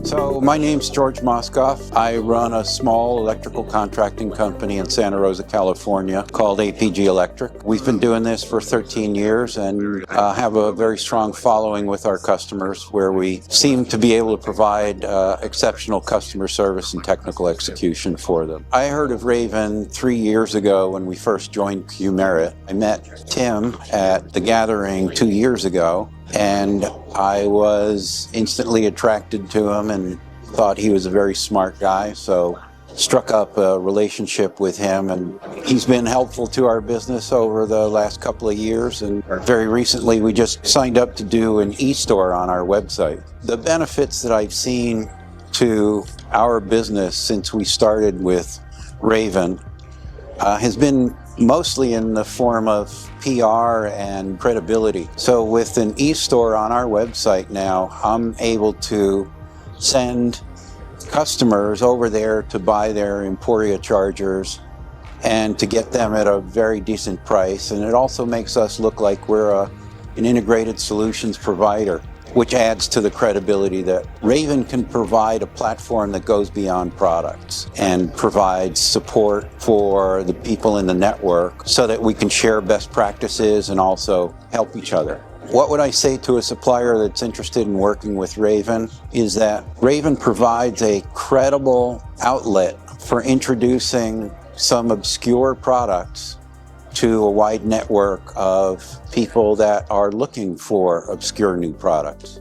So my name's George Moskov. I run a small electrical contracting company in Santa Rosa, California called APG Electric. We've been doing this for 13 years and have a very strong following with our customers where we seem to be able to provide exceptional customer service and technical execution for them. I heard of Raiven 3 years ago when we first joined Q-Merit. I met Tim at the gathering 2 years ago, and I was instantly attracted to him and thought he was a very smart guy, so struck up a relationship with him, and he's been helpful to our business over the last couple of years. And very recently we just signed up to do an e-store on our website. The benefits that I've seen to our business since we started with Raiven has been mostly in the form of PR and credibility. So with an e-store on our website now, I'm able to send customers over there to buy their Emporia chargers and to get them at a very decent price. And it also makes us look like we're an integrated solutions provider, which adds to the credibility that Raiven can provide a platform that goes beyond products and provides support for the people in the network so that we can share best practices and also help each other. What would I say to a supplier that's interested in working with Raiven is that Raiven provides a credible outlet for introducing some obscure products to a wide network of people that are looking for obscure new products.